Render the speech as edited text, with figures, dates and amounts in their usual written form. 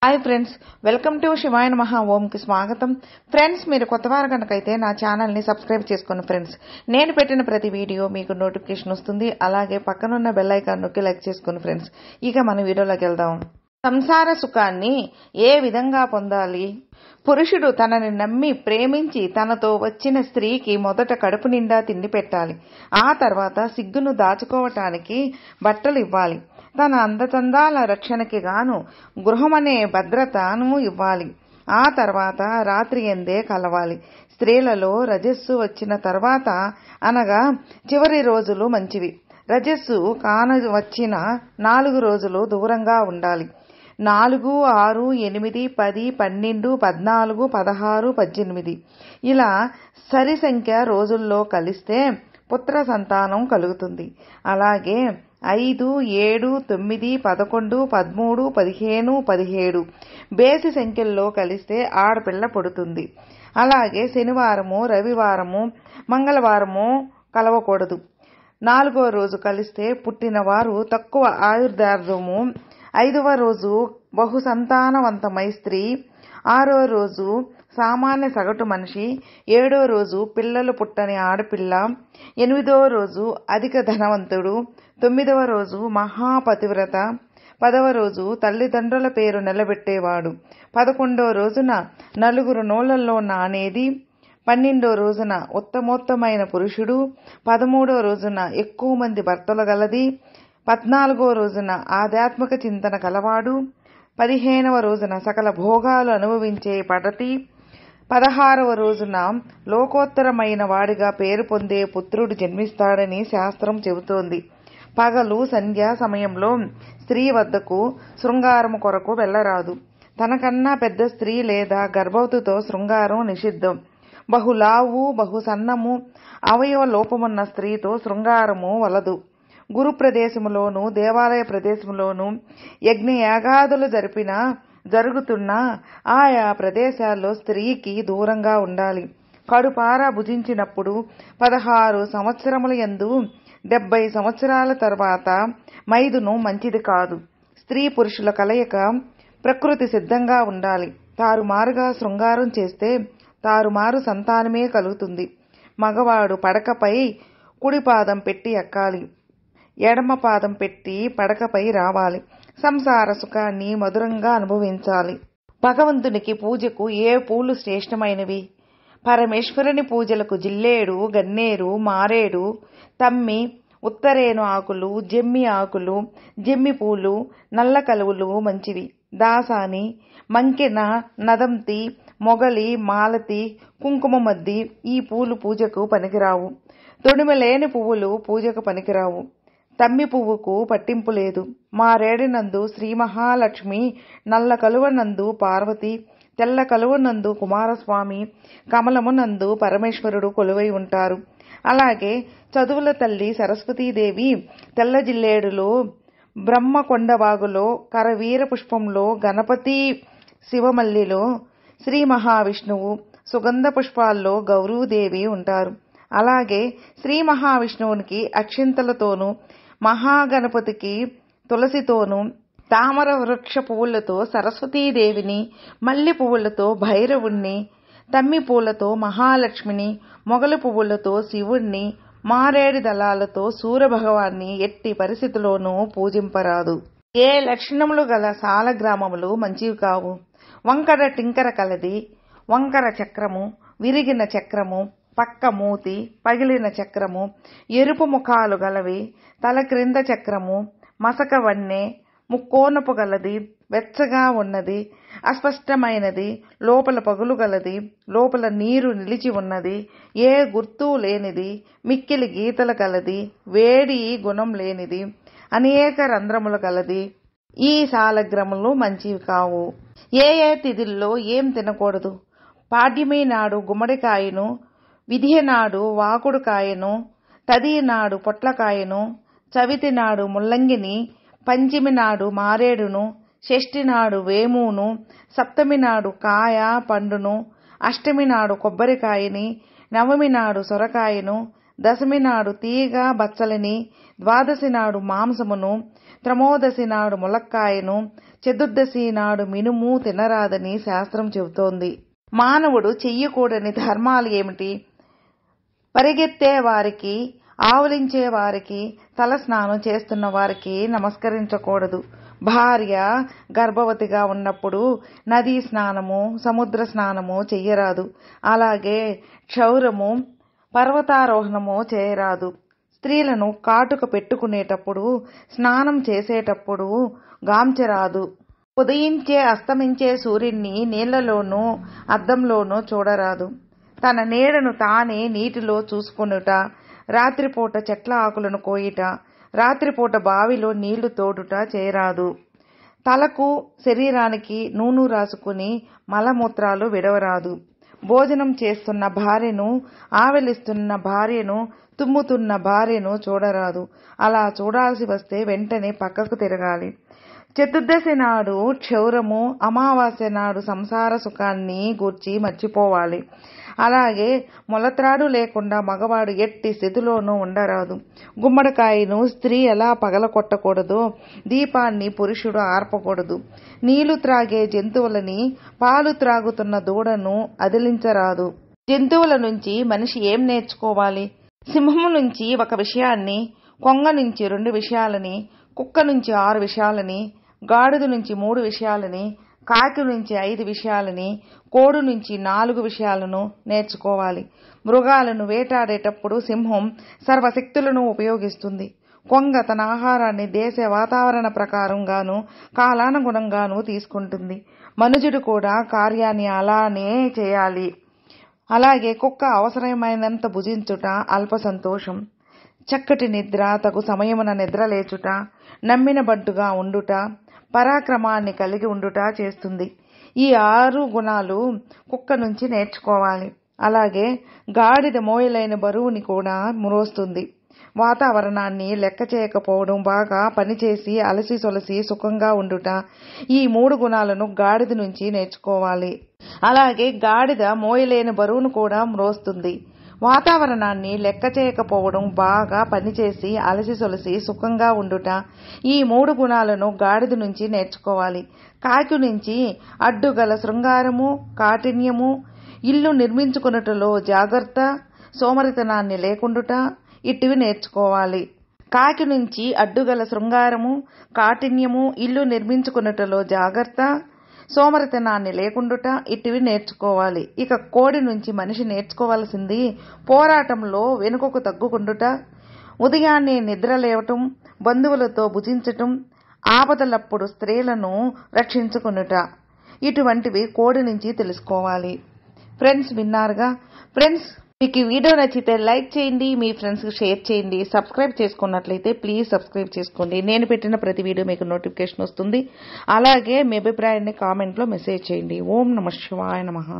Hi friends, welcome to శివాయ నమః ఓంకి స్వాగతం. ఫ్రెండ్స్, మీరు కొత్తవారు కనుకైతే నా ఛానల్ని సబ్స్క్రైబ్ చేసుకోండి ఫ్రెండ్స్. నేను పెట్టిన ప్రతి వీడియో మీకు నోటిఫికేషన్ వస్తుంది. అలాగే పక్కనున్న బెల్ ఐకాన్ నొక్కి లైక్ చేసుకోండి ఫ్రెండ్స్. ఇక మన వీడియోలోకి వెళ్దాం. సంసార సుఖాన్ని ఏ విధంగా పొందాలి? పురుషుడు తనని నమ్మి ప్రేమించి తనతో వచ్చిన స్త్రీకి మొదట కడుపు నిండా తిండి పెట్టాలి. ఆ తర్వాత సిగ్గును దాచుకోవటానికి బట్టలు ఇవ్వాలి. తన అందచందాల రక్షణకి గాను గృహమనే భద్రతను ఇవ్వాలి. ఆ తర్వాత రాత్రి ఎందే కలవాలి. స్త్రీలలో రజస్సు వచ్చిన తర్వాత అనగా చివరి రోజులు మంచివి. రజస్సు కాన వచ్చిన 4 రోజులు దూరంగా ఉండాలి. 4, 6, 8, 10, 12, 14, 16, 18 ఇలా సరి సంఖ్య రోజుల్లో కలిస్తే పుత్ర సంతానం కలుగుతుంది. అలాగే 5, 7, 9, 11, 13, 15, 17 బేసి సంఖ్యల్లో కలిస్తే ఆడపిల్ల పుడుతుంది. అలాగే శనివారము, రవివారము, మంగళవారము కలవకూడదు. 4వ రోజు కలిస్తే పుట్టినవారు తక్కువ ఆయుర్దార్ఢ్యము, 5వ రోజు బహు సంతానవంతమై స్త్రీ, 6వ రోజు సామాన్య సగటు మనిషి, 7వ రోజు పిల్లలు పుట్టని ఆడపిల్ల, 8వ రోజు అధిక ధనవంతుడు, 9వ రోజు మహాపతివ్రత, 10వ రోజు తల్లిదండ్రుల పేరు నిలబెట్టేవాడు, 11వ రోజున నలుగురు నోళ్లలో నానేది, 12వ రోజున ఉత్తమోత్తమైన పురుషుడు, 13వ రోజున ఎక్కువ మంది భర్తలు గలది, 14వ రోజున ఆధ్యాత్మిక చింతన కలవాడు, 15వ రోజున సకల భోగాలు అనుభవించే పడతి, 16వ రోజున లోకోత్తరమైన వాడిగా పేరు పొందే పుత్రుడు జన్మిస్తాడని శాస్త్రం చెబుతోంది. పగలు సంధ్యా సమయంలో స్త్రీ వద్దకు శృంగారము కొరకు వెళ్ళరాదు. తనకన్నా పెద్ద స్త్రీ లేదా గర్భవతితో శృంగారం నిషిద్ధం. బహులావు, బహు సన్నము, అవయవ లోపమున్న స్త్రీతో శృంగారము వలదు. గురు ప్రదేశములోను, దేవాలయ ప్రదేశములోను యజ్ఞయాగాదులు జరుగుతున్నా ఆయా ప్రదేశాల్లో స్త్రీకి దూరంగా ఉండాలి. కడుపార భుజించినప్పుడు 16 సంవత్సరముల యందు 70 సంవత్సరాల తర్వాత మైదును మంచిది కాదు. స్త్రీ పురుషుల కలయిక ప్రకృతి సిద్ధంగా ఉండాలి. తారుమారుగా శృంగారం చేస్తే తారుమారు సంతానమే కలుగుతుంది. మగవాడు పడకపై కుడి పాదం పెట్టి ఎక్కాలి, ఎడమ పాదం పెట్టి పడకపై రావాలి. సంసార సుఖాన్ని మధురంగా అనుభవించాలి. భగవంతునికి పూజకు ఏ పూలు శ్రేష్టమైనవి? పరమేశ్వరుని పూజలకు జిల్లేడు, గన్నేరు, మారేడు, తమ్మి, ఉత్తరేను ఆకులు, జమ్మి ఆకులు, జమ్మి పూలు, నల్ల కలువులు మంచివి. దాసాని, మంకెన, నదంతి, మొగలి, మాలతి, కుంకుమ మద్ది ఈ పూలు పూజకు పనికిరావు. తొడిమలేని పువ్వులు పూజకు పనికిరావు. తమ్మి పువ్వుకు పట్టింపు లేదు. మారేడినందు శ్రీ మహాలక్ష్మి, నల్ల కలువనందు పార్వతి, తెల్ల కలువనందు కుమారస్వామి, కమలమునందు పరమేశ్వరుడు కొలువై ఉంటారు. అలాగే చదువుల తల్లి సరస్వతీదేవి తెల్ల జిల్లేడులో, బ్రహ్మకొండవాగులో, కరవీర పుష్పంలో, గణపతి శివమల్లిలో శ్రీ మహావిష్ణువు, సుగంధ పుష్పాల్లో గౌరీదేవి ఉంటారు. అలాగే శ్రీ మహావిష్ణువునికి అక్షింతలతోనూ, మహాగణపతికి తులసితోనూ, తామర వృక్ష పువ్వులతో సరస్వతీదేవిని, మల్లి పువ్వులతో భైరవుణ్ణి, తమ్మి పూలతో మహాలక్ష్మిని, మొగలి పువ్వులతో శివుణ్ణి, మారేడు దళాలతో సూర్యభగవాన్ని ఎట్టి పరిస్థితుల్లోనూ పూజింపరాదు. ఏ లక్షణములు గల సాలగ్రామములు మంచివి కావు. వంకర టింకర కలది, వంకర చక్రము, విరిగిన చక్రము, పక్క మూతి, పగిలిన చక్రము, ఎరుపు ముఖాలు గలవి, తల క్రింద చక్రము, మసక వన్నె, ముక్కోనపు గలది, వెచ్చగా ఉన్నది, అస్పష్టమైనది, లోపల పగులు గలది, లోపల నీరు నిలిచి ఉన్నది, ఏ గుర్తు లేనిది, మిక్కిలి గీతలు గలది, వేడి గుణం లేనిది, అనేక రంధ్రములు గలది, ఈ సాలగ్రములు మంచివి కావు. ఏ తిథుల్లో ఏం తినకూడదు? పాడ్యమి నాడు గుమ్మడికాయను, విధియ నాడు వాకుడుకాయను, తది నాడు పొట్లకాయను, చవితి నాడు ముల్లంగిని, పంచమి నాడు మారేడును, షష్ఠి నాడు వేమును, సప్తమి నాడు కాయ పండును, అష్టమి నాడు కొబ్బరికాయని, నవమి నాడు సొరకాయను, దశమి నాడు తీగ బచ్చలిని, ద్వాదశి నాడు మాంసమును, త్రయోదశి నాడు ములక్కాయను, చతుర్దశి నాడు మినుము తినరాదని శాస్త్రం చెబుతోంది. మానవుడు చెయ్యకూడని ధర్మాలు ఏమిటి? పరిగెత్తే వారికి, ఆవులించే వారికి, తలస్నానం చేస్తున్న వారికి నమస్కరించకూడదు. భార్య గర్భవతిగా ఉన్నప్పుడు నదీ స్నానము, సముద్ర స్నానము చెయ్యరాదు. అలాగే క్షౌరము, పర్వతారోహణము చేయరాదు. స్త్రీలను కాటుక పెట్టుకునేటప్పుడు, స్నానం చేసేటప్పుడు గాంచరాదు. ఉదయించే అస్తమించే సూర్యుడిని నీళ్లలోనూ అద్దంలోనూ చూడరాదు. తన నీడను తానే నీటిలో చూసుకొనుట, రాత్రిపూట చెట్ల ఆకులను కోయుట, రాత్రిపూట బావిలో నీళ్లు తోడుట చేయరాదు. తలకు శరీరానికి నూనె రాసుకుని మలమూత్రాలు విడవరాదు. భోజనం చేస్తున్న భార్యను, ఆవలిస్తున్న భార్యను, తుమ్ముతున్న భార్యను చూడరాదు. అలా చూడాల్సి వస్తే వెంటనే పక్కకు తిరగాలి. చతుర్దశి నాడు క్షౌరము, అమావాస్య నాడు సంసార సుఖాన్ని గూర్చి మర్చిపోవాలి. అలాగే మొలత్రాడు లేకుండా మగవాడు ఎట్టి స్థితిలోనూ ఉండరాదు. గుమ్మడికాయను స్త్రీ ఎలా పగలకొట్టకూడదో దీపాన్ని పురుషుడు ఆర్పకూడదు. నీళ్లు త్రాగే జంతువులని, పాలు త్రాగుతున్న దూడను అదిలించరాదు. జంతువుల నుంచి మనిషి ఏం నేర్చుకోవాలి? సింహము నుంచి ఒక విషయాన్ని, కొంగ నుంచి 2 విషయాలని, కుక్క నుంచి 6 విషయాలని, గాడిద నుంచి 3 విషయాలని, కాకి నుంచి 5 విషయాలని, కోడి నుంచి 4 విషయాలను నేర్చుకోవాలి. మృగాలను వేటాడేటప్పుడు సింహం సర్వశక్తులను ఉపయోగిస్తుంది. కొంగ తన ఆహారాన్ని దేశ వాతావరణ ప్రకారంగాను, కాలానుగుణంగాను తీసుకుంటుంది. మనుజుడు కూడా కార్యాన్ని అలానే చేయాలి. అలాగే కుక్క అవసరమైనంత భుజించుట అల్ప సంతోషం. చక్కటి నిద్ర, తగు సమయమున నిద్ర లేచుట, నమ్మిన బడ్డుగా ఉండుట, పరాక్రమాన్ని కలిగి ఉండుట చేస్తుంది. ఈ 6 గుణాలు కుక్క నుంచి నేర్చుకోవాలి. అలాగే గాడిద మోయలైన బరువుని కూడా మోస్తుంది. వాతావరణాన్ని లెక్క చేయకపోవడం, బాగా పనిచేసి అలసి సొలసి సుఖంగా ఉండుట, ఈ 3 గుణాలను గాడిద నుంచి నేర్చుకోవాలి. అలాగే గాడిద మోయలేని బరువును కూడా మోస్తుంది. వాతావరణాన్ని లెక్క చేయకపోవడం, బాగా పనిచేసి అలసి సొలసి సుఖంగా ఉండుట, ఈ 3 గుణాలను గాడిద నుంచి నేర్చుకోవాలి. కాకి నుంచి అడ్డుగల శృంగారము, కాఠిన్యము, ఇల్లు నిర్మించుకొనుటలో జాగ్రత్త, సోమరితనాన్ని లేకుండుట, ఇటివి నేర్చుకోవాలి. కాకి నుంచి అడ్డుగల శృంగారము, కాఠిన్యము, ఇల్లు నిర్మించుకొనుటలో జాగ్రత్త, సోమరితనాన్ని లేకుండుట, ఇటివి నేర్చుకోవాలి. ఇక కోడి నుంచి మనిషి నేర్చుకోవాల్సింది పోరాటంలో వెనుకకు తగ్గుకుండుట, ఉదయాన్నే నిద్ర లేవటం, బంధువులతో భుజించటం, ఆపదలప్పుడు స్త్రీలను రక్షించుకొనుట, ఇటువంటివి కోడి నుంచి తెలుసుకోవాలి. ఫ్రెండ్స్, విన్నారుగా? ఫ్రెండ్స్, మీకు ఈ వీడియో నచ్చితే లైక్ చేయండి, మీ ఫ్రెండ్స్కి షేర్ చేయండి. సబ్స్క్రైబ్ చేసుకున్నట్లయితే ప్లీజ్ సబ్స్క్రైబ్ చేసుకోండి. నేను పెట్టిన ప్రతి వీడియో మీకు నోటిఫికేషన్ వస్తుంది. అలాగే మీ అభిప్రాయాన్ని కామెంట్లో మెసేజ్ చేయండి. ఓం నమః శివాయ నమః.